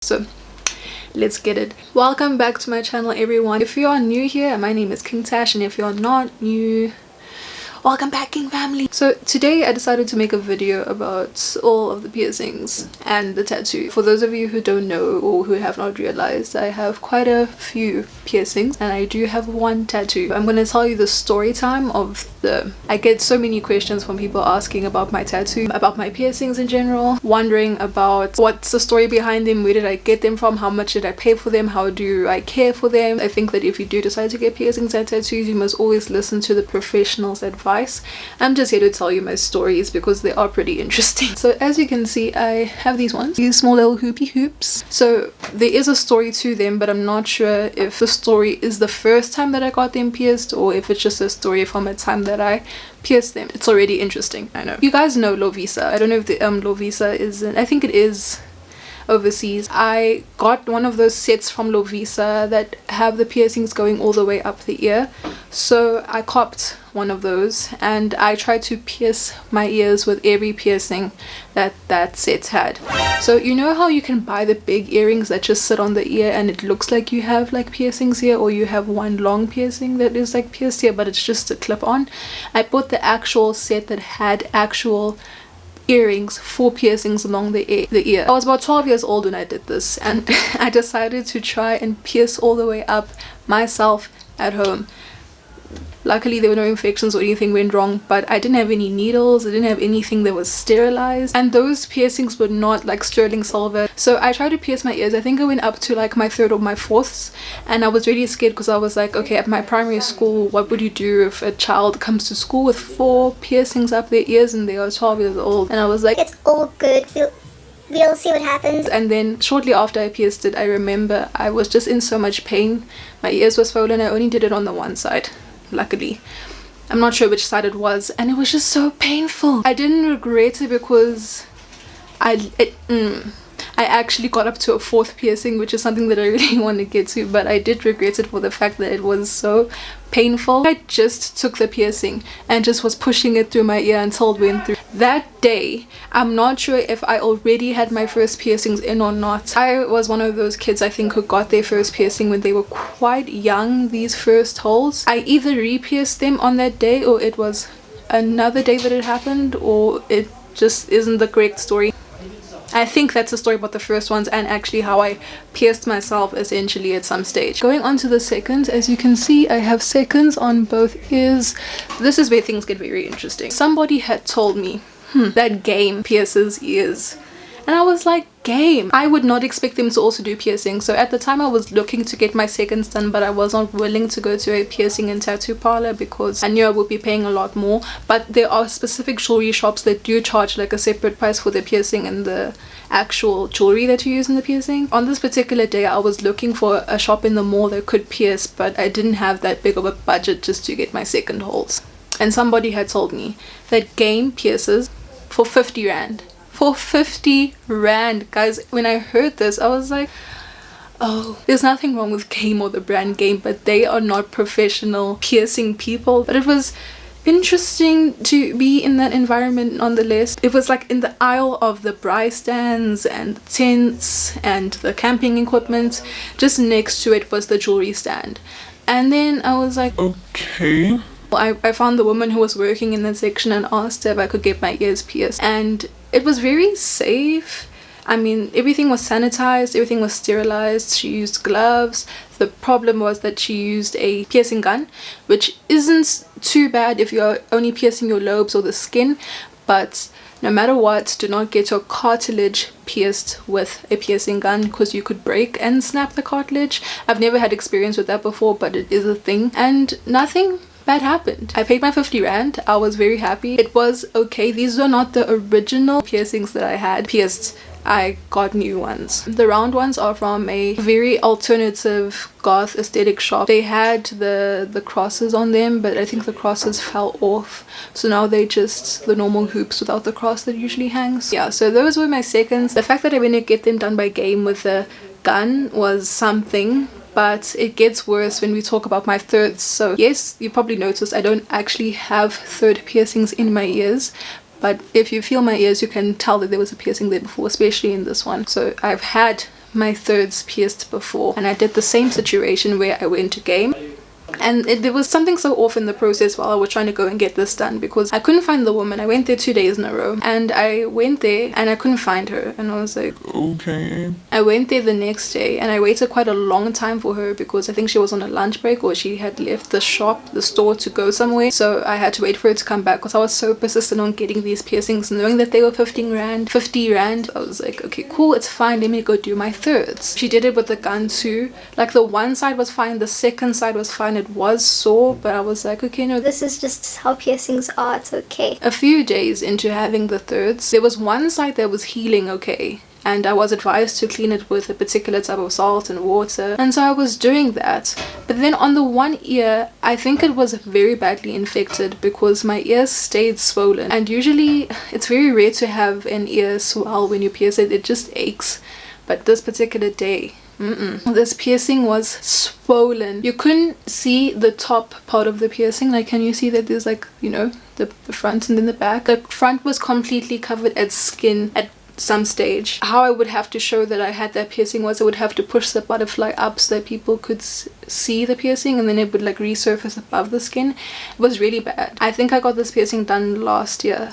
So let's get it. Welcome back to my channel, everyone. If you are new here, my name is KingTash, and if you're not new, welcome back, King family. So today I decided to make a video about all of the piercings and the tattoo. For those of you who don't know or who have not realized, I have quite a few piercings and I do have one tattoo. I'm going to tell you the story time of I get so many questions from people asking about my tattoo, about my piercings in general, wondering about what's the story behind them, where did I get them from, how much did I pay for them, how do I care for them. I think that if you do decide to get piercings and tattoos, you must always listen to the professionals' advice. I'm just here to tell you my stories because they are pretty interesting. So as you can see, I have these ones, these small little hoopy hoops. So there is a story to them, but I'm not sure if the story is the first time that I got them pierced or if it's just a story from a time that I pierced them. It's already interesting, I know. You guys know Lovisa. I don't know if the Lovisa is I think it is overseas. I got one of those sets from Lovisa that have the piercings going all the way up the ear, so I copped one of those and I tried to pierce my ears with every piercing that set had. So you know how you can buy the big earrings that just sit on the ear and it looks like you have like piercings here, or you have one long piercing that is like pierced here but it's just a clip on? I bought the actual set that had actual earrings for piercings along the ear. I was about 12 years old when I did this, and I decided to try and pierce all the way up myself at home. Luckily there were no infections or anything went wrong, but I didn't have any needles, I didn't have anything that was sterilized, and those piercings were not like sterling silver. So I tried to pierce my ears. I think I went up to like my third or my fourth, and I was really scared because I was like, okay, at my primary school, what would you do if a child comes to school with 4 piercings up their ears and they are 12 years old? And I was like, it's all good, we'll see what happens. And then shortly after I pierced it, I remember I was just in so much pain. My ears were swollen. I only did it on the one side, luckily. I'm not sure which side it was, and it was just so painful. I didn't regret it because I actually got up to a 4th piercing, which is something that I really want to get to, but I did regret it for the fact that it was so painful. I just took the piercing and just was pushing it through my ear until it went through. That day, I'm not sure if I already had my first piercings in or not. I was one of those kids, I think, who got their first piercing when they were quite young, these first holes. I either re-pierced them on that day, or it was another day that it happened, or it just isn't the correct story. I think that's the story about the first ones, and actually how I pierced myself essentially at some stage. Going on to the seconds, as you can see, I have seconds on both ears. This is where things get very interesting. Somebody had told me that Game pierces ears, and I was like, Game? I would not expect them to also do piercing. So at the time I was looking to get my seconds done, but I was not willing to go to a piercing and tattoo parlor because I knew I would be paying a lot more. But there are specific jewelry shops that do charge like a separate price for the piercing and the actual jewelry that you use in the piercing. On this particular day I was looking for a shop in the mall that could pierce, but I didn't have that big of a budget just to get my second holes. And somebody had told me that Game pierces for 50 rand. For 50 rand, guys. When I heard this, I was like, oh, there's nothing wrong with Game or the brand Game, but they are not professional piercing people. But it was interesting to be in that environment nonetheless. It was like in the aisle of the braai stands and the tents and the camping equipment. Just next to it was the jewelry stand. And then I was like, okay. I found the woman who was working in that section and asked her if I could get my ears pierced, and it was very safe. I mean, everything was sanitized, everything was sterilized. She used gloves. The problem was that she used a piercing gun, which isn't too bad if you're only piercing your lobes or the skin, but no matter what, do not get your cartilage pierced with a piercing gun because you could break and snap the cartilage. I've never had experience with that before, but it is a thing, and nothing bad happened. I paid my 50 rand. I was very happy. It was okay. These were not the original piercings that I had pierced. I got new ones. The round ones are from a very alternative goth aesthetic shop. They had the crosses on them, but I think the crosses fell off, so now they just the normal hoops without the cross that usually hangs. Yeah, so those were my seconds. The fact that I went to get them done by Game with a gun was something, but it gets worse when we talk about my thirds. So yes, you probably noticed I don't actually have third piercings in my ears, but if you feel my ears you can tell that there was a piercing there before, especially in this one. So I've had my thirds pierced before, and I did the same situation where I went to game. And there was something so off in the process while I was trying to go and get this done, because I couldn't find the woman. I went there 2 days in a row, and I went there and I couldn't find her, and I was like, okay. I went there the next day and I waited quite a long time for her, because I think she was on a lunch break or she had left the store to go somewhere, so I had to wait for her to come back, because I was so persistent on getting these piercings, knowing that they were 50 rand. I was like, okay, cool, it's fine, let me go do my thirds. She did it with the gun too. Like, the one side was fine, the second side was fine. It was sore, but I was like, okay, no, this is just how piercings are, it's okay. A few days into having the thirds, there was one side that was healing okay, and I was advised to clean it with a particular type of salt and water, and so I was doing that. But then on the one ear, I think it was very badly infected, because my ear stayed swollen, and usually it's very rare to have an ear swell when you pierce it. It just aches. But this particular day, this piercing was swollen. You couldn't see the top part of the piercing. Like, can you see that there's, like, you know, the front and then the back? The front was completely covered at skin at some stage. How I would have to show that I had that piercing was I would have to push the butterfly up so that people could see the piercing, and then it would like resurface above the skin. It was really bad. I think I got this piercing done last year.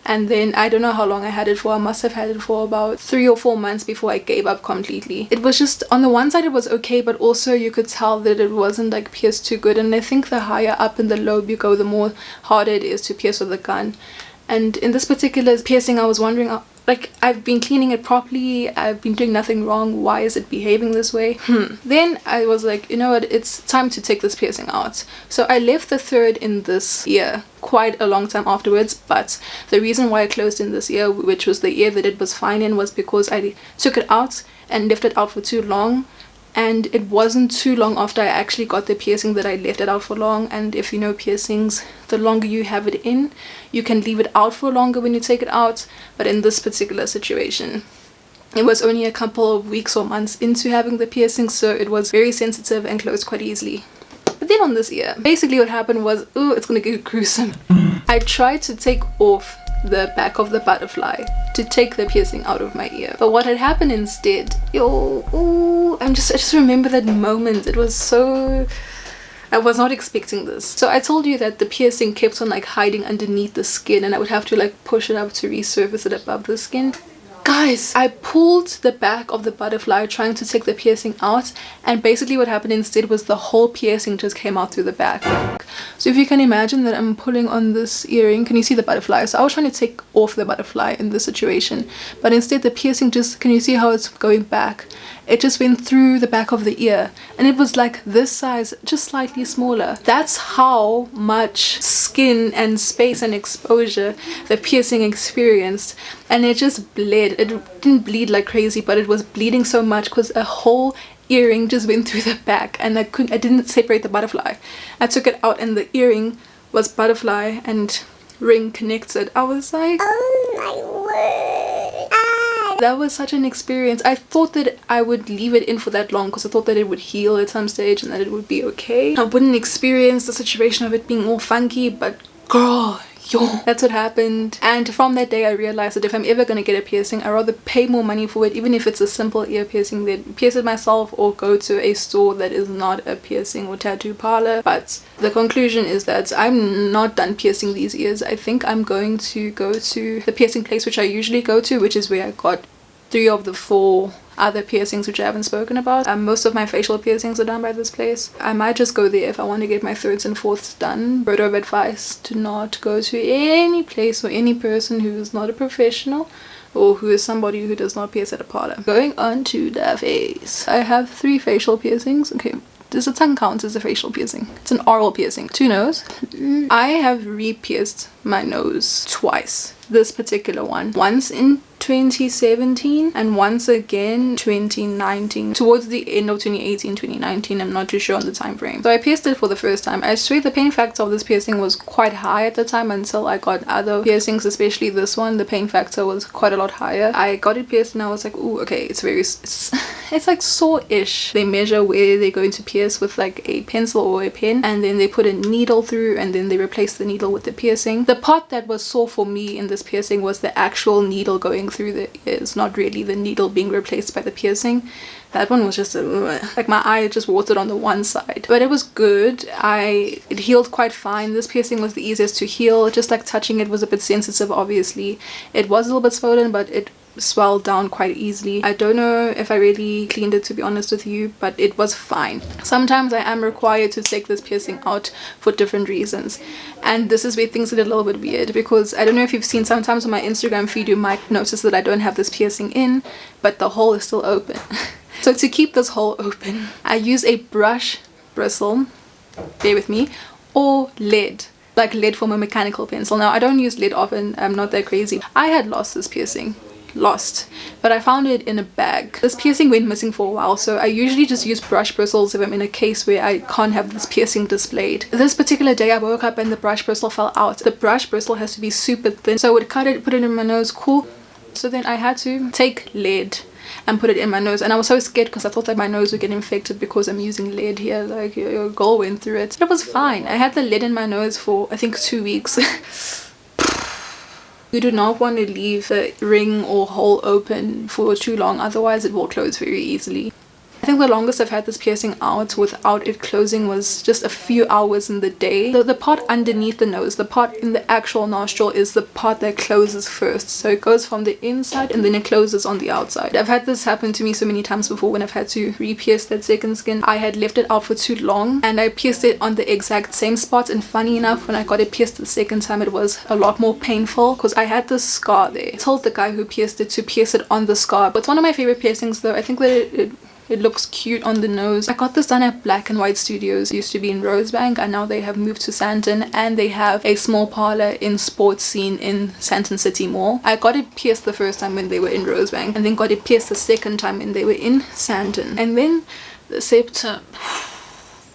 And then I don't know how long I had it for. I must have had it for about 3 or 4 months before I gave up completely. It was just, on the one side it was okay, but also you could tell that it wasn't like pierced too good. And I think the higher up in the lobe you go, the more harder it is to pierce with a gun. And in this particular piercing, I was wondering, like, I've been cleaning it properly, I've been doing nothing wrong, why is it behaving this way? Then I was like, you know what, it's time to take this piercing out. So I left the third in this ear quite a long time afterwards, but the reason why I closed in this ear, which was the ear that it was fine in, was because I took it out and left it out for too long. And it wasn't too long after I actually got the piercing that I left it out for long. And if you know piercings, the longer you have it in, you can leave it out for longer when you take it out. But in this particular situation, it was only a couple of weeks or months into having the piercing, so it was very sensitive and closed quite easily. But then on this ear, basically what happened was, ooh, it's gonna get gruesome. I tried to take off the back of the butterfly to take the piercing out of my ear, but what had happened instead, I just remember that moment. It was so, I was not expecting this. So I told you that the piercing kept on like hiding underneath the skin, and I would have to like push it up to resurface it above the skin. Guys, I pulled the back of the butterfly trying to take the piercing out, and basically what happened instead was the whole piercing just came out through the back. So if you can imagine that I'm pulling on this earring, can you see the butterfly? So I was trying to take off the butterfly in this situation, but instead the piercing just, can you see how it's going back? It just went through the back of the ear, and it was like this size, just slightly smaller. That's how much skin and space and exposure the piercing experienced, and it just bled. It didn't bleed like crazy, but it was bleeding so much because a whole earring just went through the back, and I didn't separate the butterfly. I took it out and the earring was butterfly and ring connected. I was like, oh my word. That was such an experience. I thought that I would leave it in for that long because I thought that it would heal at some stage and that it would be okay. I wouldn't experience the situation of it being all funky, but girl, that's what happened. And from that day I realized that if I'm ever gonna get a piercing, I'd rather pay more money for it, even if it's a simple ear piercing, than pierce it myself or go to a store that is not a piercing or tattoo parlor. But the conclusion is that I'm not done piercing these ears. I think I'm going to go to the piercing place which I usually go to, which is where I got 3 of the 4 other piercings which I haven't spoken about. Most of my facial piercings are done by this place. I might just go there if I want to get my 3rds and 4ths done. Word of advice, do not go to any place or any person who is not a professional or who is somebody who does not pierce at a parlor. Going on to the face. I have 3 facial piercings. Okay, does the tongue count as a facial piercing? It's an oral piercing. 2 nose. I have re-pierced my nose twice. This particular one. Once in 2017 and once again 2019, towards the end of 2018, 2019, I'm not too sure on the time frame. So I pierced it for the first time. I swear the pain factor of this piercing was quite high at the time until I got other piercings, especially this one. The pain factor was quite a lot higher. I got it pierced and I was like, ooh, okay, it's it's like saw-ish. They measure where they're going to pierce with like a pencil or a pen, and then they put a needle through, and then they replace the needle with the piercing. The part that was sore for me in this piercing was the actual needle going through the ears, not really the needle being replaced by the piercing. That one was just like my eye just watered on the one side, but it was good. It healed quite fine. This piercing was the easiest to heal. Just like touching it was a bit sensitive, obviously. It was a little bit swollen, but it swelled down quite easily. I don't know if I really cleaned it, to be honest with you, but it was fine. Sometimes I am required to take this piercing out for different reasons, and this is where things get a little bit weird, because I don't know if you've seen, sometimes on my Instagram feed you might notice that I don't have this piercing in, but the hole is still open. So to keep this hole open, I use a brush bristle, bear with me, or lead, like lead from a mechanical pencil. Now I don't use lead often, I'm not that crazy. I had lost this piercing, but I found it in a bag. This piercing went missing for a while, so I usually just use brush bristles if I'm in a case where I can't have this piercing displayed. This particular day I woke up and the brush bristle fell out. The brush bristle has to be super thin, so I would cut it, put it in my nose, cool. So then I had to take lead and put it in my nose, and I was so scared because I thought that my nose would get infected because I'm using lead here. Like, your girl went through it. It was fine. I had the lead in my nose for I think 2 weeks. You do not want to leave the ring or hole open for too long, otherwise it will close very easily. I think the longest I've had this piercing out without it closing was just a few hours in the day. The part underneath the nose, the part in the actual nostril, is the part that closes first. So it goes from the inside and then it closes on the outside. I've had this happen to me so many times before when I've had to re-pierce that second skin. I had left it out for too long and I pierced it on the exact same spot, and funny enough, when I got it pierced the second time it was a lot more painful because I had this scar there. I told the guy who pierced it to pierce it on the scar. But it's one of my favorite piercings though. I think that it looks cute on the nose. I got this done at Black and White Studios. It used to be in Rosebank, and now they have moved to Sandton, and they have a small parlor in Sports Scene in Sandton City Mall. I got it pierced the first time when they were in Rosebank, and then got it pierced the second time when they were in Sandton. And then the septum.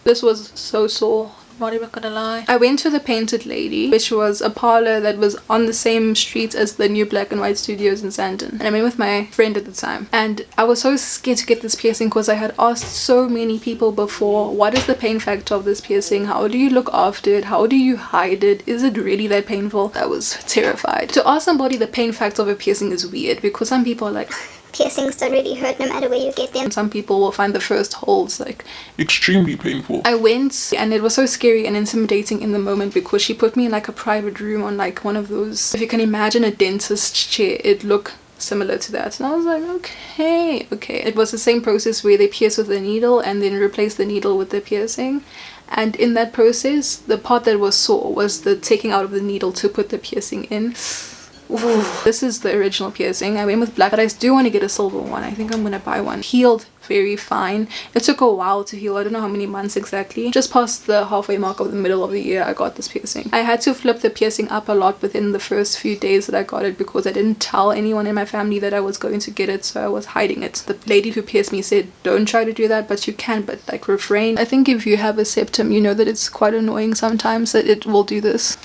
This was so sore. Not even gonna lie. I went to the Painted Lady, which was a parlor that was on the same street as the new Black and White Studios in Sandton. And I went with my friend at the time. And I was so scared to get this piercing because I had asked so many people before, what is the pain factor of this piercing? How do you look after it? How do you hide it? Is it really that painful? I was terrified. To ask somebody the pain factor of a piercing is weird because some people are like, piercings don't really hurt no matter where you get them. Some people will find the first holes like extremely painful. I went and it was so scary and intimidating in the moment because she put me in like a private room on like one of those, if you can imagine a dentist chair, it looked similar to that. And I was like, okay. It was the same process where they pierce with the needle and then replace the needle with the piercing. And in that process, the part that was sore was the taking out of the needle to put the piercing in. Ooh, this is the original piercing. I went with black, but I do want to get a silver one. I think I'm gonna buy one. Healed very fine. It took a while to heal. I don't know how many months exactly. Just past the halfway mark of the middle of the year I got this piercing. I had to flip the piercing up a lot within the first few days that I got it because I didn't tell anyone in my family that I was going to get it, so I was hiding it. The lady who pierced me said don't try to do that, but you can, but like refrain. I think if you have a septum, you know that it's quite annoying sometimes that it will do this.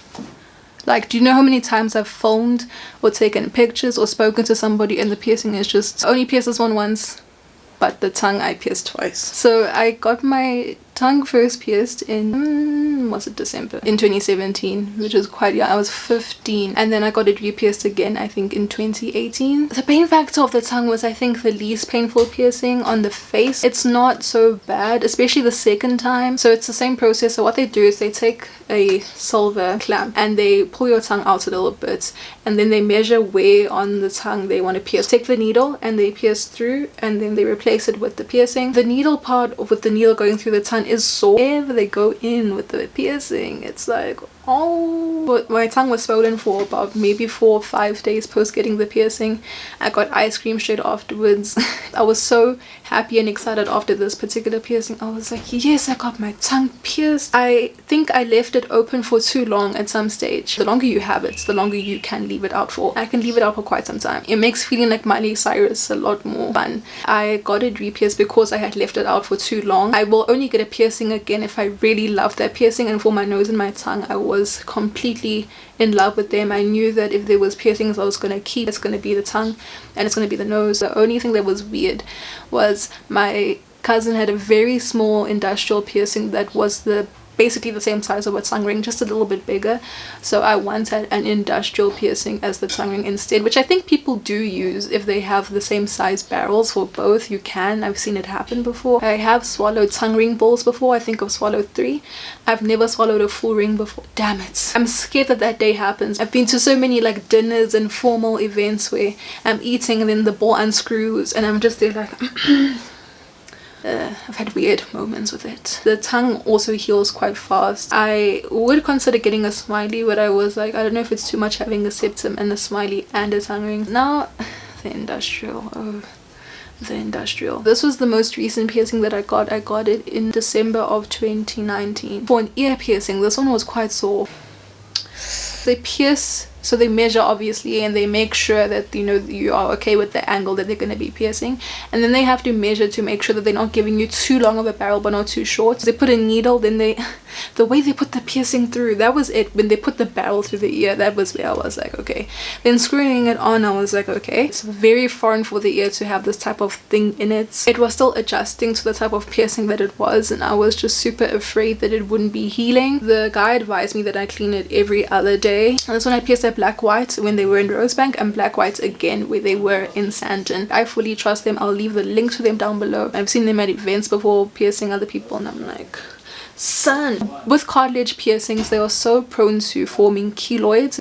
Like, do you know how many times I've filmed or taken pictures or spoken to somebody and the piercing is just, I only pierced this one once, but the tongue I pierced twice. So I got my tongue first pierced in, was it December? In 2017, which is quite young. I was 15. And then I got it re-pierced again, I think in 2018. The pain factor of the tongue was, I think, the least painful piercing on the face. It's not so bad, especially the second time. So it's the same process. So what they do is they take a silver clamp and they pull your tongue out a little bit, and then they measure where on the tongue they want to pierce. Take the needle and they pierce through, and then they replace it with the piercing. The needle part with the needle going through the tongue is sore. Whenever they go in with the piercing, it's like, oh. But my tongue was swollen for about maybe 4 or 5 days post getting the piercing. I got ice cream straight afterwards. I was so happy and excited after this particular piercing. I was like, yes, I got my tongue pierced. I think I left it open for too long at some stage. The longer you have it, the longer you can leave it out for. I can leave it out for quite some time. It makes feeling like Miley Cyrus a lot more fun. I got it re-pierced because I had left it out for too long. I will only get a piercing again if I really love that piercing, and for my nose and my tongue I was completely in love with them. I knew that if there was piercings I was going to keep, it's going to be the tongue and it's going to be the nose. The only thing that was weird was my cousin had a very small industrial piercing that was basically the same size of a tongue ring, just a little bit bigger. So I wanted an industrial piercing as the tongue ring instead, which I think people do use if they have the same size barrels for both. You can. I've seen it happen before. I have swallowed tongue ring balls before. I think I've swallowed 3. I've never swallowed a full ring before. Damn it. I'm scared that day happens. I've been to so many like dinners and formal events where I'm eating and then the ball unscrews and I'm just there like I've had weird moments with it. The tongue also heals quite fast. I would consider getting a smiley, but I was like, I don't know if it's too much having a septum and a smiley and a tongue ring. Now, the industrial. Oh, the industrial. This was the most recent piercing that I got. I got it in December of 2019. For an ear piercing, this one was quite sore. They pierce, so they measure obviously, and they make sure that you are okay with the angle that they're going to be piercing, and then they have to measure to make sure that they're not giving you too long of a barrel but not too short. So they put a needle, then the way they put the piercing through, that was it. When they put the barrel through the ear, that was where I was like, okay. Then screwing it on, I was like, okay, it's very foreign for the ear to have this type of thing in it. It was still adjusting to the type of piercing that it was, and I was just super afraid that it wouldn't be healing. The guy advised me that I clean it every other day, and that's when I pierced at Black White when they were in Rosebank, and Black White again where they were in Sandton. I fully trust them. I'll leave the link to them down below. I've seen them at events before piercing other people, and I'm like, son. With cartilage piercings, they are so prone to forming keloids.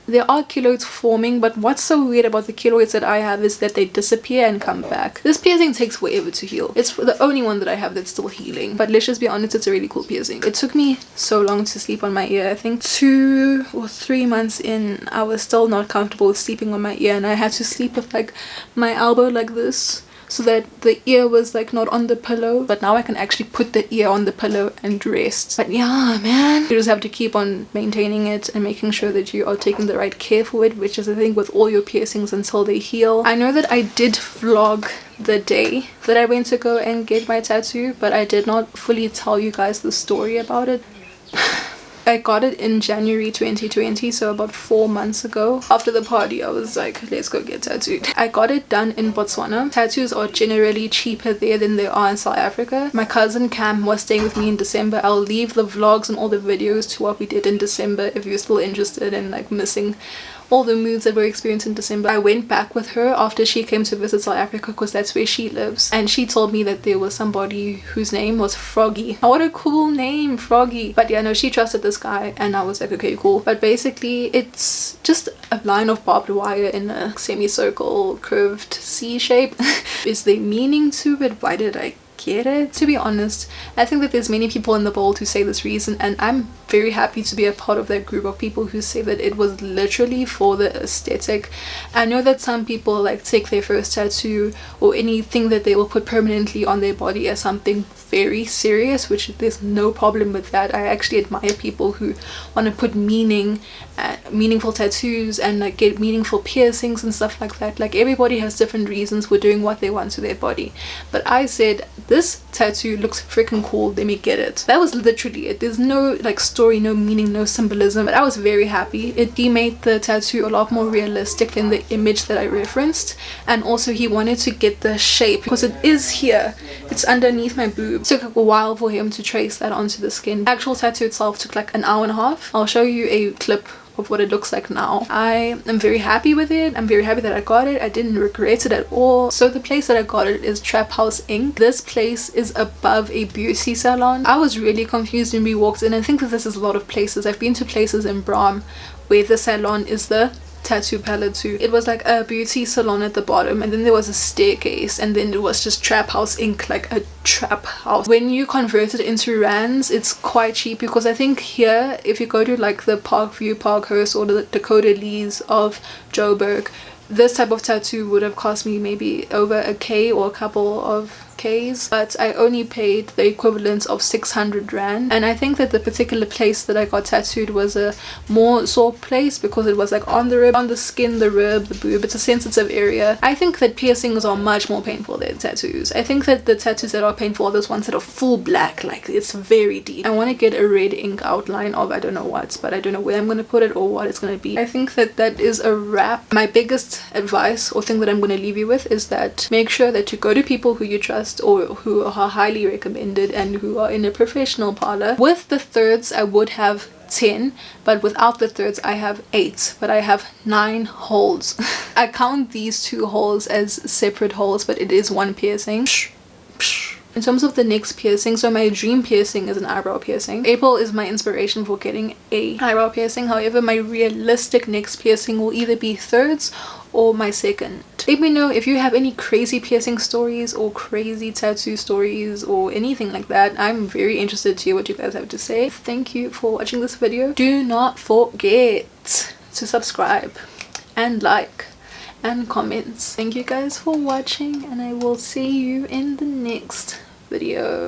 There are keloids forming, but what's so weird about the keloids that I have is that they disappear and come back. This piercing takes forever to heal. It's the only one that I have that's still healing, but let's just be honest, it's a really cool piercing. It took me so long to sleep on my ear. I think 2 or 3 months in, I was still not comfortable with sleeping on my ear, and I had to sleep with like my elbow like this, so that the ear was like not on the pillow. But now I can actually put the ear on the pillow and rest. But yeah, man, you just have to keep on maintaining it and making sure that you are taking the right care for it, which is the thing with all your piercings until they heal. I know that I did vlog the day that I went to go and get my tattoo, but I did not fully tell you guys the story about it. I got it in January 2020, so about 4 months ago. After the party, I was like, let's go get tattooed. I got it done in Botswana. Tattoos are generally cheaper there than they are in South Africa. My cousin Cam was staying with me in December. I'll leave the vlogs and all the videos to what we did in December if you're still interested in like missing all the moods that were experienced in December. I went back with her after she came to visit South Africa because that's where she lives, and she told me that there was somebody whose name was Froggy. Oh, what a cool name, Froggy. But yeah, no, she trusted this guy, and I was like, okay, cool. But basically it's just a line of barbed wire in a semicircle curved C shape. Is there meaning to it? Why did I get it? To be honest, I think that there's many people in the world who say this reason, and I'm very happy to be a part of that group of people who say that it was literally for the aesthetic. I know that some people like take their first tattoo or anything that they will put permanently on their body as something very serious, which there's no problem with that. I actually admire people who want to put meaningful tattoos and like get meaningful piercings and stuff like that. Like everybody has different reasons for doing what they want to their body, but I said this tattoo looks freaking cool, let me get it. That was literally it. There's no like story, no meaning, no symbolism, but I was very happy. He made the tattoo a lot more realistic than the image that I referenced, and also he wanted to get the shape because it is here, it's underneath my boob. It took a while for him to trace that onto the skin. The actual tattoo itself took like an hour and a half. I'll show you a clip of what it looks like now. I am very happy with it. I'm very happy that I got it. I didn't regret it at all. So the place that I got it is Trap House Inc. This place is above a beauty salon. I was really confused when we walked in. I think that this is a lot of places. I've been to places in Braam where the salon is the tattoo palette too. It was like a beauty salon at the bottom, and then there was a staircase, and then it was just Trap House Inc, like a trap house. When you convert it into rands, it's quite cheap, because I think here if you go to like the Parkview, Parkhurst, or the Dakota Lees of Joburg, this type of tattoo would have cost me maybe over a K or a couple of 5Ks, but I only paid the equivalent of 600 rand. And I think that the particular place that I got tattooed was a more sore place because it was like on the rib, on the skin, the rib, the boob. It's a sensitive area. I think that piercings are much more painful than tattoos. I think that the tattoos that are painful are those ones that are full black, like it's very deep. I want to get a red ink outline of I don't know what, but I don't know where I'm going to put it or what it's going to be. I think that that is a wrap. My biggest advice or thing that I'm going to leave you with is that make sure that you go to people who you trust or who are highly recommended and who are in a professional parlor. With the thirds I would have 10, but without the thirds I have 8, but I have 9 holes. I count these 2 holes as separate holes, but it is one piercing. In terms of the next piercing, so my dream piercing is an eyebrow piercing. April is my inspiration for getting a eyebrow piercing. However, my realistic next piercing will either be thirds or my second. Let me know if you have any crazy piercing stories or crazy tattoo stories or anything like that. I'm very interested to hear what you guys have to say. Thank you for watching this video. Do not forget to subscribe and like and comments. Thank you guys for watching, and I will see you in the next video.